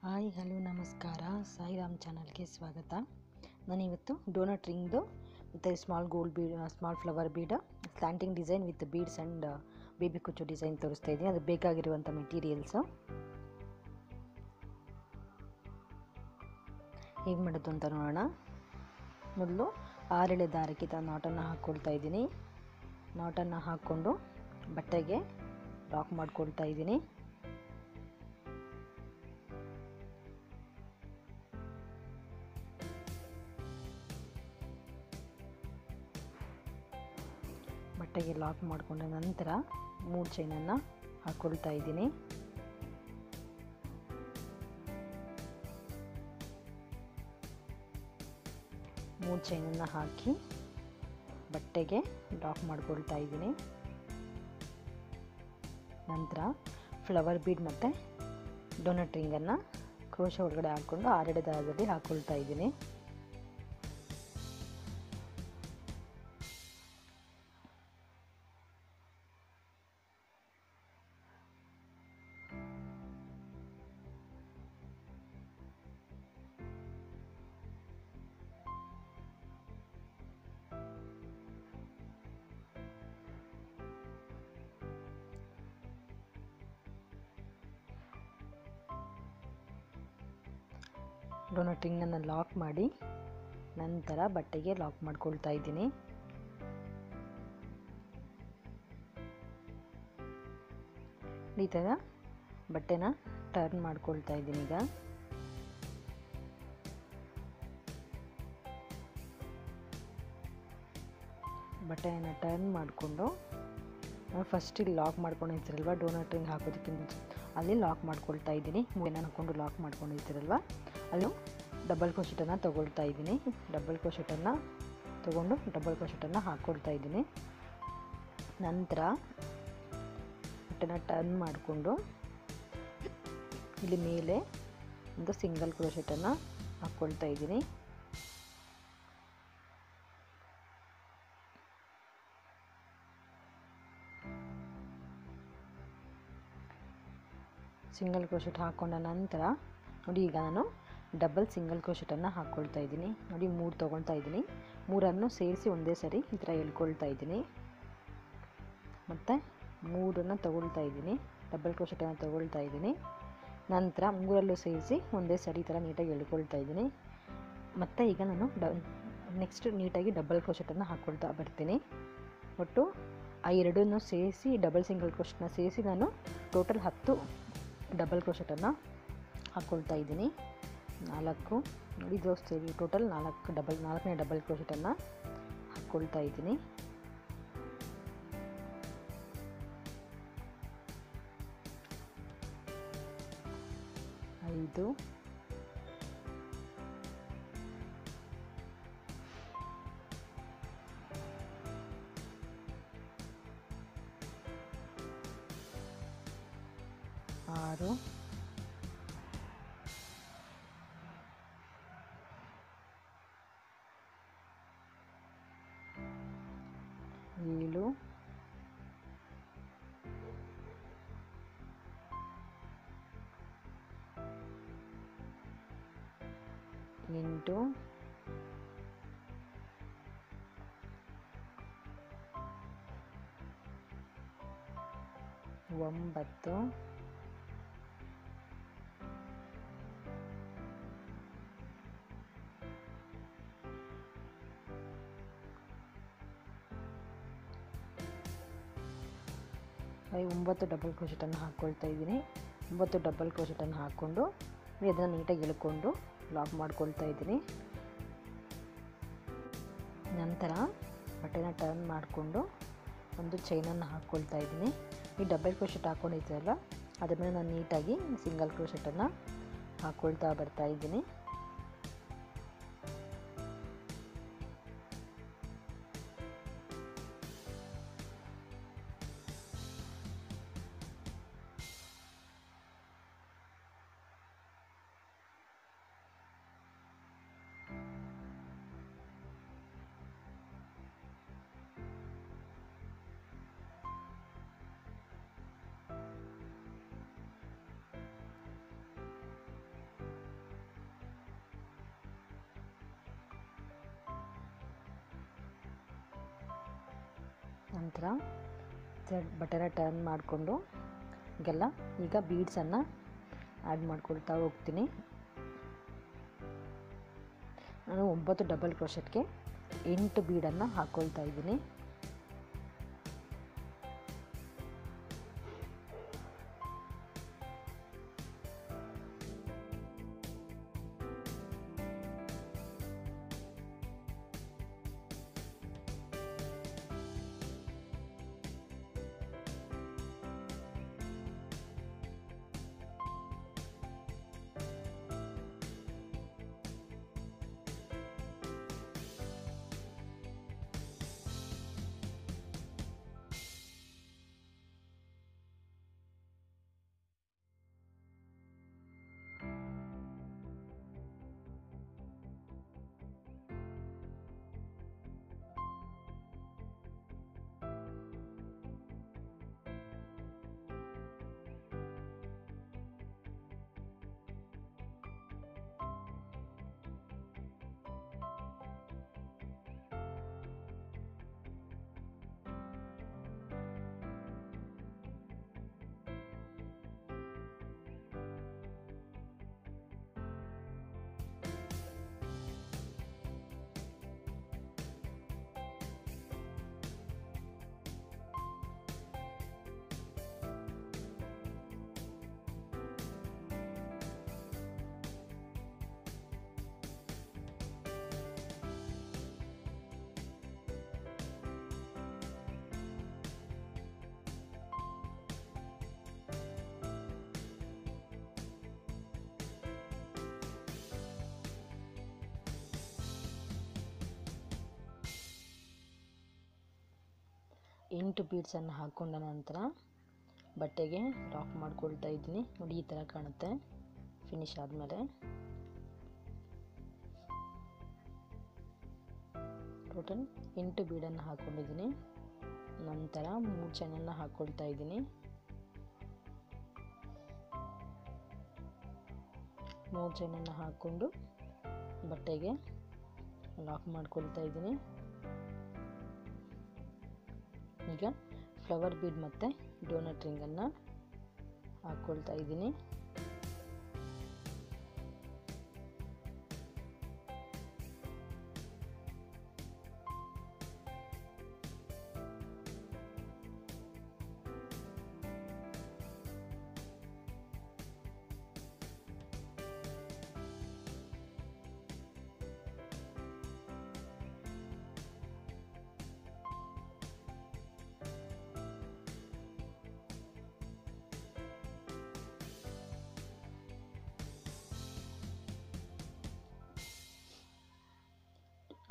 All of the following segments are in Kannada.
ಹಾಯ್ ಹಲೋ ನಮಸ್ಕಾರ, ಸಾಯಿರಾಮ್ ಚಾನಲ್ಗೆ ಸ್ವಾಗತ. ನಾನಿವತ್ತು ಡೋನಟ್ ರಿಂಗ್ದು ಮತ್ತು small gold bead, small flower bead, slanting design with beads and baby ಕುಚ್ಚು ಡಿಸೈನ್ ತೋರಿಸ್ತಾ ಇದ್ದೀನಿ. ಅದು ಬೇಕಾಗಿರುವಂಥ ಮೆಟೀರಿಯಲ್ಸು ಹೇಗೆ ಮಾಡೋದು ಅಂತ ನೋಡೋಣ. ಮೊದಲು 6 ಎಳೆ ದಾರಕ್ಕೆ ನಾಟನ್ನು ಹಾಕ್ಕೊಳ್ತಾ ಇದ್ದೀನಿ. ನಾಟನ್ನು ಹಾಕ್ಕೊಂಡು ಬಟ್ಟೆಗೆ ಲಾಕ್ ಮಾಡ್ಕೊಳ್ತಾ ಇದ್ದೀನಿ. ಬಟ್ಟೆಗೆ ಲಾಕ್ ಮಾಡಿಕೊಂಡ ನಂತರ 3 ಚೈನನ್ನು ಹಾಕ್ಕೊಳ್ತಾ ಇದ್ದೀನಿ. ಮೂರು ಚೈನನ್ನು ಹಾಕಿ ಬಟ್ಟೆಗೆ ಲಾಕ್ ಮಾಡ್ಕೊಳ್ತಾ ಇದ್ದೀನಿ. ನಂತರ ಫ್ಲವರ್ ಬೀಡ್ ಮತ್ತು ಡೋನಟ್ ರಿಂಗನ್ನು ಕ್ರೋಶೆ ಒಳಗಡೆ ಹಾಕ್ಕೊಂಡು 6 ಎಳೆ ದಾರದಲ್ಲಿ ಹಾಕ್ಕೊಳ್ತಾ ಇದ್ದೀನಿ. ಡೋನಟ್ ರಿಂಗನ್ನು ಲಾಕ್ ಮಾಡಿ ನಂತರ ಬಟ್ಟೆಗೆ ಲಾಕ್ ಮಾಡ್ಕೊಳ್ತಾ ಇದ್ದೀನಿ. ಈ ಥರ ಬಟ್ಟೆನ ಟರ್ನ್ ಮಾಡ್ಕೊಳ್ತಾ ಇದ್ದೀನಿ. ಈಗ ಬಟ್ಟೆಯನ್ನು ಟರ್ನ್ ಮಾಡಿಕೊಂಡು ಫಸ್ಟಿಗೆ ಲಾಕ್ ಮಾಡ್ಕೊಂಡಿರ್ತೀರಲ್ವ, ಡೋನಟ್ ರಿಂಗ್ ಹಾಕೋದಕ್ಕಿಂತ ಅಲ್ಲಿ ಲಾಕ್ ಮಾಡ್ಕೊಳ್ತಾ ಇದ್ದೀನಿ. ಮೂರನ್ನು ಹಾಕ್ಕೊಂಡು ಲಾಕ್ ಮಾಡ್ಕೊಂಡಿರ್ತೀರಲ್ವ, ಅಲ್ಲೂ ಡಬಲ್ ಕ್ರೋಶೆಟನ್ನು ತೊಗೊಳ್ತಾ ಇದ್ದೀನಿ. ಡಬಲ್ ಕ್ರೋಶೆಟನ್ನು ತೊಗೊಂಡು ಡಬಲ್ ಕ್ರೋಶೆಟನ್ನು ಹಾಕ್ಕೊಳ್ತಾ ಇದ್ದೀನಿ. ನಂತರ ಬಟ್ಟೆನ ಟರ್ನ್ ಮಾಡಿಕೊಂಡು ಇಲ್ಲಿ ಮೇಲೆ ಒಂದು ಸಿಂಗಲ್ ಕ್ರೋಶೆಟನ್ನು ಹಾಕ್ಕೊಳ್ತಾ ಇದ್ದೀನಿ. ಸಿಂಗಲ್ ಕ್ರೋಶೆಟ್ ಹಾಕ್ಕೊಂಡ ನಂತರ ನೋಡಿ, ಈಗ ನಾನು ಡಬಲ್ ಸಿಂಗಲ್ ಕ್ರೋಶೆಟನ್ನು ಹಾಕ್ಕೊಳ್ತಾ ಇದ್ದೀನಿ. ನೋಡಿ, 3 ತೊಗೊಳ್ತಾ ಇದ್ದೀನಿ. 3 ಸೇರಿಸಿ ಒಂದೇ ಸರಿ ಈ ಥರ ಎಳ್ಕೊಳ್ತಾ ಇದ್ದೀನಿ. ಮತ್ತು 3 ತೊಗೊಳ್ತಾ ಇದ್ದೀನಿ, ಡಬಲ್ ಕ್ರೋಶೆಟನ್ನು ತೊಗೊಳ್ತಾ ಇದ್ದೀನಿ. ನಂತರ 3 ಸೇರಿಸಿ ಒಂದೇ ಸರಿ ಈ ಥರ ನೀಟಾಗಿ ಎಳ್ಕೊಳ್ತಾ ಇದ್ದೀನಿ. ಮತ್ತು ಈಗ ನಾನು ನೆಕ್ಸ್ಟ್ ನೀಟಾಗಿ ಡಬಲ್ ಕ್ರೋಶೆಟನ್ನು ಹಾಕ್ಕೊಳ್ತಾ ಬರ್ತೀನಿ. ಒಟ್ಟು ಆ 2 ಸೇರಿಸಿ ಡಬಲ್ ಸಿಂಗಲ್ ಕ್ರೋಶೆಟ್ನ ಸೇರಿಸಿ ನಾನು ಟೋಟಲ್ 10 ಡಬಲ್ ಕ್ರೋಶೆಟನ್ನು ಹಾಕ್ಕೊಳ್ತಾ ಇದ್ದೀನಿ. 4 ನೋಡಿ, ಇದು ಸೇರಿ ಟೋಟಲ್ 4ನೇ ಡಬಲ್ ಕ್ರೋಶೆಟನ್ನು ಹಾಕ್ಕೊಳ್ತಾ ಇದ್ದೀನಿ. ಐದು, 6, 7, 8, 9, 9 ಡಬಲ್ ಕ್ರೋಶೆಟನ್ನು ಹಾಕ್ಕೊಳ್ತಾ ಇದ್ದೀನಿ. 9 ಡಬಲ್ ಕ್ರೋಶೆಟನ್ನು ಹಾಕ್ಕೊಂಡು ಅದನ್ನು ನೀಟಾಗಿ ಎಳ್ಕೊಂಡು ಲಾಕ್ ಮಾಡ್ಕೊಳ್ತಾ ಇದ್ದೀನಿ. ನಂತರ ಬಟ್ಟೆನ ಟರ್ನ್ ಮಾಡಿಕೊಂಡು ಒಂದು ಚೈನನ್ನು ಹಾಕ್ಕೊಳ್ತಾ ಇದ್ದೀನಿ. ಈ ಡಬಲ್ ಕ್ರೋಶೆಟ್ ಹಾಕ್ಕೊಂಡಿದ್ದೀರಲ್ಲ, ಅದ್ರ ಮೇಲೆ ನಾನು ನೀಟಾಗಿ ಸಿಂಗಲ್ ಕ್ರೋಶೆಟನ್ನು ಹಾಕ್ಕೊಳ್ತಾ ಬರ್ತಾ ಇದ್ದೀನಿ. ನಂತರ ಬಟನ್ನ ಟರ್ನ್ ಮಾಡಿಕೊಂಡು ಈಗ ಬೀಡ್ಸನ್ನು ಆ್ಯಡ್ ಮಾಡ್ಕೊಳ್ತಾ ಹೋಗ್ತೀನಿ. ನಾನು 9 ಡಬಲ್ ಕ್ರೋಶೆಟ್ಗೆ 8 ಬೀಡನ್ನು ಹಾಕ್ಕೊಳ್ತಾ ಇದ್ದೀನಿ. ಎಂಟು ಬೀಡ್ಸನ್ನು ಹಾಕ್ಕೊಂಡ ನಂತರ ಬಟ್ಟೆಗೆ ಲಾಕ್ ಮಾಡ್ಕೊಳ್ತಾ ಇದ್ದೀನಿ. ನೋಡಿ ಈ ಥರ ಕಾಣುತ್ತೆ ಫಿನಿಶ್ ಆದಮೇಲೆ. ಟೋಟಲ್ 8 ಬೀಡನ್ನು ಹಾಕ್ಕೊಂಡಿದ್ದೀನಿ. ನಂತರ 3 ಚೈನನ್ನು ಹಾಕ್ಕೊಳ್ತಾ ಇದ್ದೀನಿ. 3 ಚೈನನ್ನು ಹಾಕ್ಕೊಂಡು ಬಟ್ಟೆಗೆ ಲಾಕ್ ಮಾಡ್ಕೊಳ್ತಾ ಇದ್ದೀನಿ. ಈಗ ಫ್ಲವರ್ ಬೀಡ್ ಮತ್ತು ಡೋನಟ್ ರಿಂಗನ್ನು ಹಾಕ್ಕೊಳ್ತಾ ಇದ್ದೀನಿ.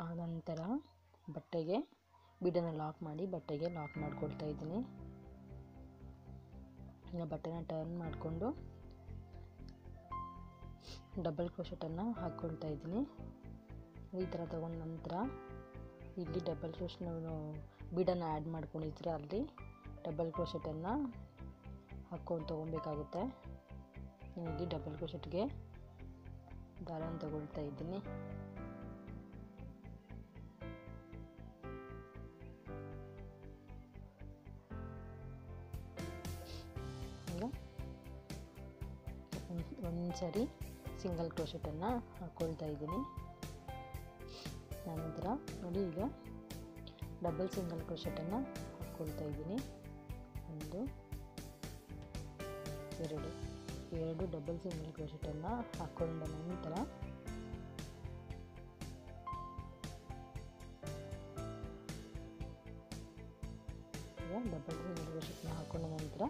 ಆನಂತರ ಬಟ್ಟೆಗೆ ಬೀಡನ್ನು ಲಾಕ್ ಮಾಡಿ ಬಟ್ಟೆಗೆ ಲಾಕ್ ಮಾಡ್ಕೊಳ್ತಾ ಇದ್ದೀನಿ. ಈಗ ಬಟ್ಟೆನ ಟರ್ನ್ ಮಾಡಿಕೊಂಡು ಡಬಲ್ ಕ್ರೋಶೆಟನ್ನು ಹಾಕ್ಕೊಳ್ತಾ ಇದ್ದೀನಿ. ಈ ಥರ ತಗೊಂಡ ನಂತರ ಇಲ್ಲಿ ಡಬಲ್ ಕ್ರೋಶೆಟ್ ಬೀಡನ್ನು ಆ್ಯಡ್ ಮಾಡ್ಕೊಂಡಿದ್ರೆ ಅಲ್ಲಿ ಡಬಲ್ ಕ್ರೋಶೆಟನ್ನು ಹಾಕ್ಕೊಂಡು ತೊಗೊಬೇಕಾಗುತ್ತೆ. ಇಲ್ಲಿ ಡಬಲ್ ಕ್ರೋಶೆಟ್ಗೆ ದಾರನ ತಗೊಳ್ತಾ ಇದ್ದೀನಿ. ಒಂದು ಸರಿ ಸಿಂಗಲ್ ಕ್ರೋಶೆಟನ್ನು ಹಾಕ್ಕೊಳ್ತಾ ಇದ್ದೀನಿ. ನಂತರ ನೋಡಿ ಈಗ ಡಬಲ್ ಸಿಂಗಲ್ ಕ್ರೋಶೆಟನ್ನು ಹಾಕ್ಕೊಳ್ತಾ ಇದ್ದೀನಿ. 1 2 ಡಬಲ್ ಸಿಂಗಲ್ ಕ್ರೋಶೆಟನ್ನು ಹಾಕ್ಕೊಂಡ ನಂತರ ಡಬಲ್ ಸಿಂಗಲ್ ಕ್ರೋಶೆಟನ್ನು ಹಾಕ್ಕೊಂಡ ನಂತರ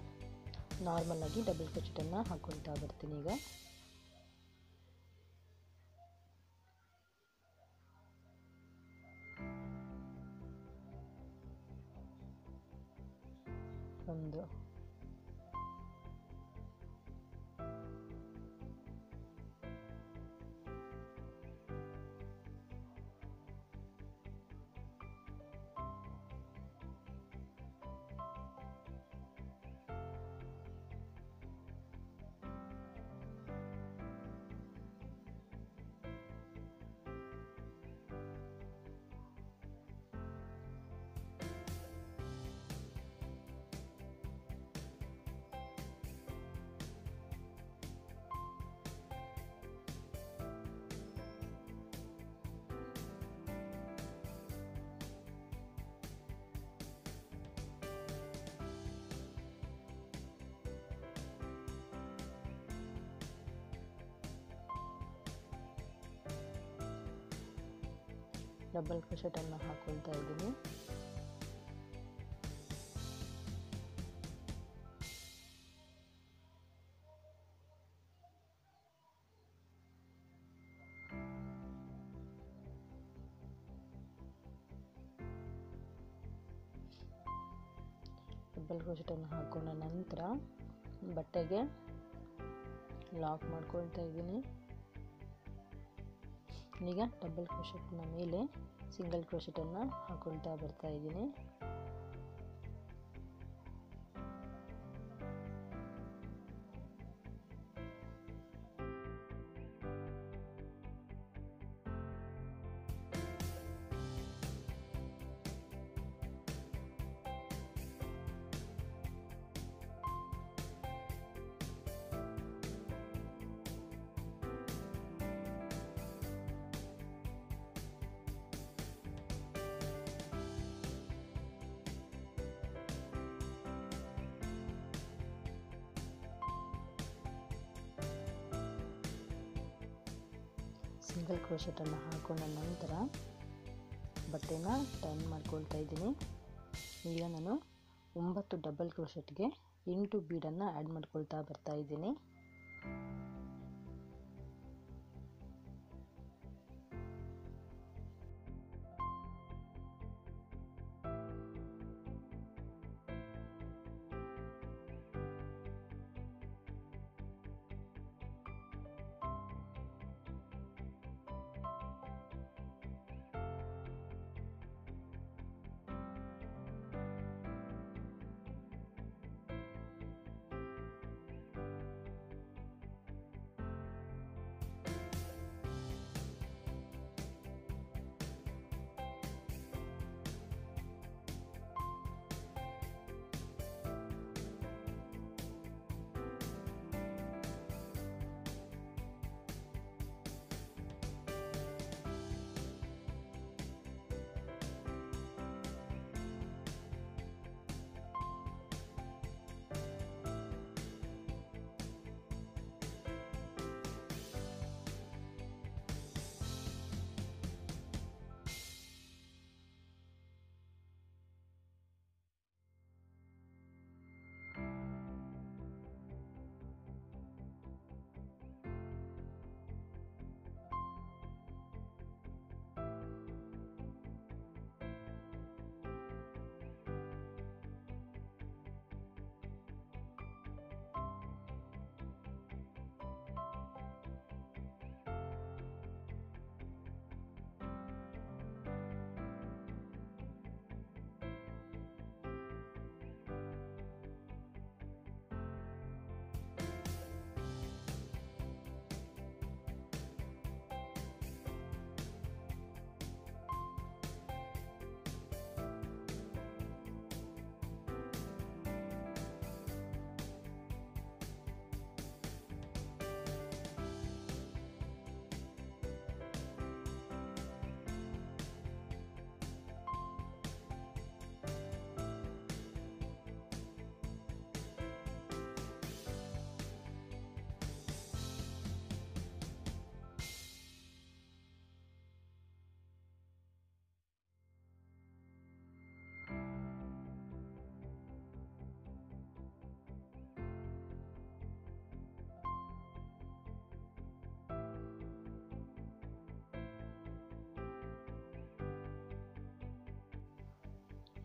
ನಾರ್ಮಲ್ ಆಗಿ ಡಬಲ್ ಕ್ರೋಶೆಟನ್ನು ಹಾಕ್ಕೊಳ್ತಾ ಬರ್ತೀನಿ. ಈಗ ಒಂದು ಡಬಲ್ ಕ್ರೋಶೆಟನ್ನು ಹಾಕ್ಕೊಳ್ತಾ ಇದ್ದೀನಿ. ಡಬಲ್ ಕ್ರೋಶೆಟನ್ನು ಹಾಕೊಂಡ ನಂತರ ಬಟ್ಟೆಗೆ ಲಾಕ್ ಮಾಡ್ಕೊಳ್ತಾ ಇದ್ದೀನಿ. ಈಗ ಡಬಲ್ ಕ್ರೋಶೆಟ್ನ ಮೇಲೆ ಸಿಂಗಲ್ ಕ್ರೋಶೆಟನ್ನು ಹಾಕೊಳ್ತಾ ಬರ್ತಾ ಇದ್ದೀನಿ. ಸಿಂಗಲ್ ಕ್ರೋಶೆಟನ್ನು ಹಾಕೊಂಡ ನಂತರ ಬಟ್ಟೆನ ಟರ್ನ್ ಮಾಡ್ಕೊಳ್ತಾ ಇದ್ದೀನಿ. ಈಗ ನಾನು 9 ಡಬಲ್ ಕ್ರೋಶೆಟ್ಗೆ 8 ಬೀಡನ್ನು ಆ್ಯಡ್ ಮಾಡ್ಕೊಳ್ತಾ ಬರ್ತಾ ಇದ್ದೀನಿ.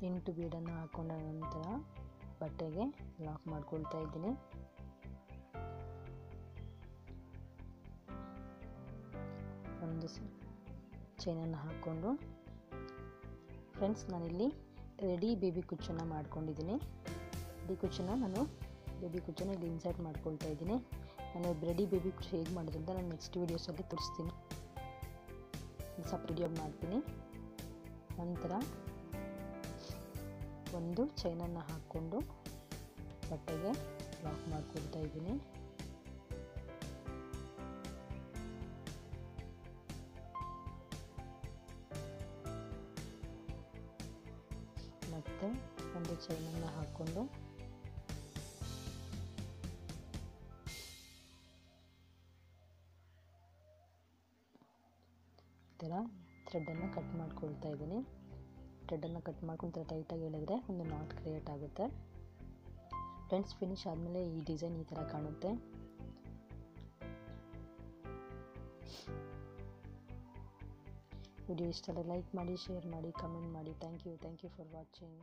ಎಂಟು ಬೀಡನ್ನು ಹಾಕೊಂಡ ನಂತರ ಬಟ್ಟೆಗೆ ಲಾಕ್ ಮಾಡ್ಕೊಳ್ತಾ ಇದ್ದೀನಿ. ಒಂದು ಚೈನನ್ನು ಹಾಕ್ಕೊಂಡು ಫ್ರೆಂಡ್ಸ್, ನಾನಿಲ್ಲಿ ರೆಡಿ ಬೇಬಿ ಕುಚ್ಚನ್ನು ಮಾಡ್ಕೊಂಡಿದ್ದೀನಿ. ಬೇಬಿ ಕುಚ್ಚನ್ನು ಇಲ್ಲಿ ಇನ್ಸರ್ಟ್ ಮಾಡ್ಕೊಳ್ತಾ ಇದ್ದೀನಿ. ನಾನು ರೆಡಿ ಬೇಬಿ ಕುಚ್ಚು ಹೇಗೆ ಮಾಡೋದು ಅಂತ ನಾನು ನೆಕ್ಸ್ಟ್ ವೀಡಿಯೋಸಲ್ಲಿ ತೋರಿಸ್ತೀನಿ, ಸಪ್ರೇಟ್ ಮಾಡ್ತೀನಿ. ನಂತರ ಒಂದು ಚೈನನ್ನು ಹಾಕ್ಕೊಂಡು ಬಟ್ಟೆಗೆ ಲಾಕ್ ಮಾಡ್ಕೊಳ್ತಾ ಇದ್ದೀನಿ. ಮತ್ತೆ ಒಂದು ಚೈನನ್ನು ಹಾಕ್ಕೊಂಡು ಈ ಥರ ಥ್ರೆಡನ್ನು ಕಟ್ ಮಾಡ್ಕೊಳ್ತಾ ಇದ್ದೀನಿ. ಥ್ರೆಡನ್ನು ಕಟ್ ಮಾಡ್ಕೊಳ್ತಾ ಟೈಟಾಗಿ ಎಳೆದ್ರೆ ಒಂದು ನಾಟ್ ಕ್ರಿಯೇಟ್ ಆಗುತ್ತೆ. ಫ್ರೆಂಡ್ಸ್, ಫಿನಿಶ್ ಆದಮೇಲೆ ಈ ಡಿಸೈನ್ ಈ ಥರ ಕಾಣುತ್ತೆ. ವಿಡಿಯೋ ಇಷ್ಟ ಆದರೆ ಲೈಕ್ ಮಾಡಿ, ಶೇರ್ ಮಾಡಿ, ಕಮೆಂಟ್ ಮಾಡಿ. Thank you for watching.